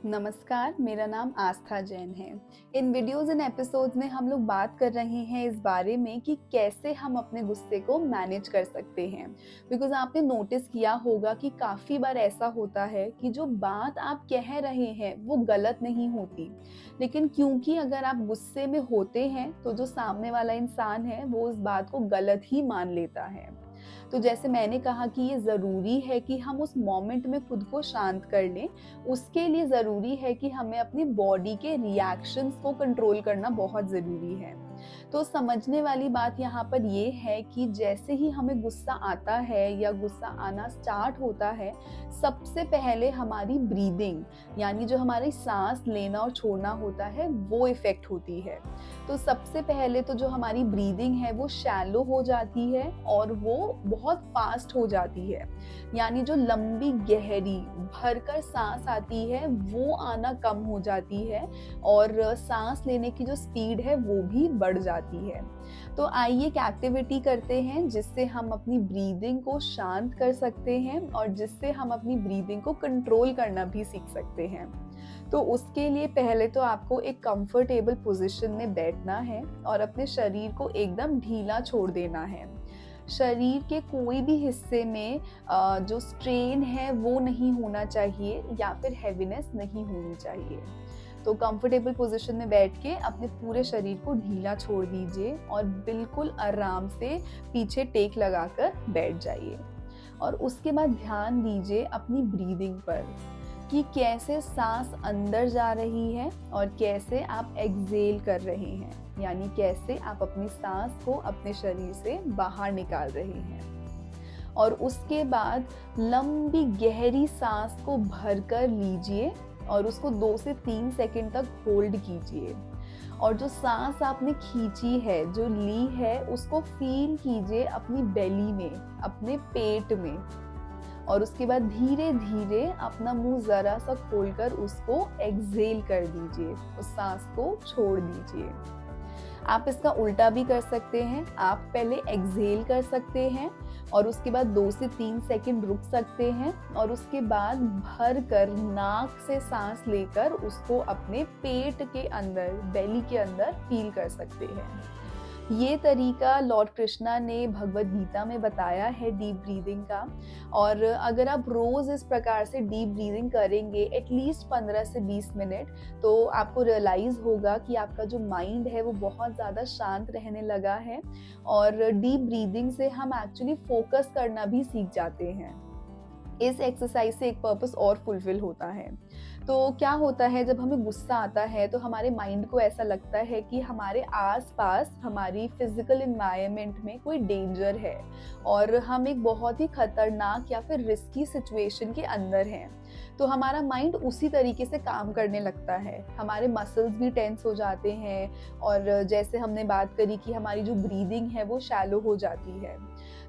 नमस्कार, मेरा नाम आस्था जैन है। इन वीडियोज़ एंड एपिसोड्स में हम लोग बात कर रहे हैं इस बारे में कि कैसे हम अपने गुस्से को मैनेज कर सकते हैं। बिकॉज़ आपने नोटिस किया होगा कि काफ़ी बार ऐसा होता है कि जो बात आप कह रहे हैं वो गलत नहीं होती, लेकिन क्योंकि अगर आप गुस्से में होते हैं तो जो सामने वाला इंसान है वो उस बात को गलत ही मान लेता है। तो जैसे मैंने कहा कि ये ज़रूरी है कि हम उस मोमेंट में खुद को शांत कर लें, उसके लिए ज़रूरी है कि हमें अपनी बॉडी के रिएक्शंस को कंट्रोल करना बहुत ज़रूरी है। तो समझने वाली बात यहाँ पर ये है कि जैसे ही हमें गुस्सा आता है या गुस्सा आना स्टार्ट होता है, सबसे पहले हमारी ब्रीदिंग यानी जो हमारी सांस लेना और छोड़ना होता है वो इफ़ेक्ट होती है। तो सबसे पहले तो जो हमारी ब्रीदिंग है वो शैलो हो जाती है और वो बहुत फास्ट हो जाती है। यानी जो लंबी गहरी भरकर सांस आती है वो आना कम हो जाती है और सांस लेने की जो स्पीड है वो भी बढ़ जाती है। तो आइए एक एक्टिविटी करते हैं जिससे हम अपनी ब्रीदिंग को शांत कर सकते हैं और जिससे हम अपनी ब्रीदिंग को कंट्रोल करना भी सीख सकते हैं। तो उसके लिए पहले तो आपको एक कंफर्टेबल पोजीशन में बैठना है और अपने शरीर को एकदम ढीला छोड़ देना है। शरीर के कोई भी हिस्से में जो स्ट्रेन है वो नहीं होना चाहिए या फिर हैवीनेस नहीं होनी चाहिए। तो कंफर्टेबल पोजीशन में बैठ के अपने पूरे शरीर को ढीला छोड़ दीजिए और बिल्कुल आराम से पीछे टेक लगाकर बैठ जाइए। और उसके बाद ध्यान दीजिए अपनी ब्रीदिंग पर कि कैसे सांस अंदर जा रही है और कैसे आप एक्सहेल कर रहे हैं, यानी कैसे आप अपनी सांस को अपने शरीर से बाहर निकाल रहे हैं। और उसके बाद लंबी गहरी सांस को भरकर लीजिए और उसको 2 से 3 सेकंड तक होल्ड कीजिए। और जो सांस आपने खींची है, जो ली है, उसको फील कीजिए अपनी बेली में, अपने पेट में। और उसके बाद धीरे धीरे अपना मुंह जरा सा खोलकर उसको एक्सहेल कर दीजिए, उस सांस को छोड़ दीजिए। आप इसका उल्टा भी कर सकते हैं। आप पहले एक्सहेल कर सकते हैं और उसके बाद 2 से 3 सेकंड रुक सकते हैं और उसके बाद भर कर नाक से सांस लेकर उसको अपने पेट के अंदर, बेली के अंदर फील कर सकते हैं। ये तरीका लॉर्ड कृष्णा ने भगवद गीता में बताया है डीप ब्रीदिंग का। और अगर आप रोज इस प्रकार से डीप ब्रीदिंग करेंगे एटलीस्ट 15 से 20 मिनट, तो आपको रियलाइज होगा कि आपका जो माइंड है वो बहुत ज़्यादा शांत रहने लगा है। और डीप ब्रीदिंग से हम एक्चुअली फोकस करना भी सीख जाते हैं। इस एक्सरसाइज से एक पर्पस और फुलफिल होता है। तो क्या होता है, जब हमें गुस्सा आता है तो हमारे माइंड को ऐसा लगता है कि हमारे आसपास हमारी फिजिकल एनवायरनमेंट में कोई डेंजर है और हम एक बहुत ही खतरनाक या फिर रिस्की सिचुएशन के अंदर हैं। तो हमारा माइंड उसी तरीके से काम करने लगता है, हमारे मसल्स भी टेंस हो जाते हैं और जैसे हमने बात करी कि हमारी जो ब्रीदिंग है वो शैलो हो जाती है।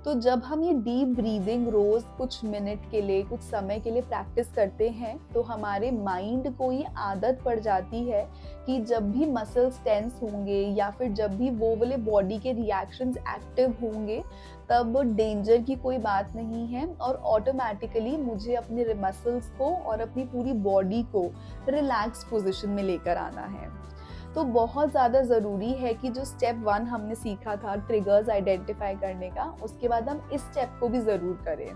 तो जब हम ये डीप ब्रीदिंग रोज कुछ मिनट के लिए, कुछ समय के लिए प्रैक्टिस करते हैं तो हमारे माइंड को ये आदत पड़ जाती है कि जब भी मसल्स टेंस होंगे या फिर जब भी वो वाले बॉडी के रिएक्शंस एक्टिव होंगे, तब डेंजर की कोई बात नहीं है और ऑटोमेटिकली मुझे अपने मसल्स को और अपनी पूरी बॉडी को रिलैक्स पोजीशन में लेकर आना है। तो बहुत ज़्यादा ज़रूरी है कि जो स्टेप 1 हमने सीखा था ट्रिगर्स आइडेंटिफाई करने का, उसके बाद हम इस स्टेप को भी ज़रूर करें,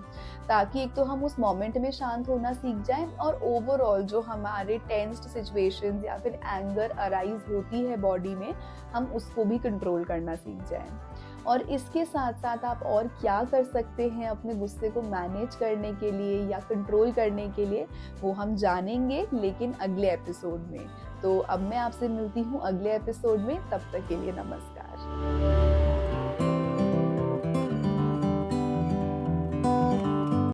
ताकि एक तो हम उस मोमेंट में शांत होना सीख जाएं और ओवरऑल जो हमारे टेंस्ड सिचुएशंस या फिर एंगर अराइज होती है बॉडी में, हम उसको भी कंट्रोल करना सीख जाएं। और इसके साथ साथ आप और क्या कर सकते हैं अपने गुस्से को मैनेज करने के लिए या कंट्रोल करने के लिए, वो हम जानेंगे लेकिन अगले एपिसोड में। तो अब मैं आपसे मिलती हूँ अगले एपिसोड में, तब तक के लिए नमस्कार।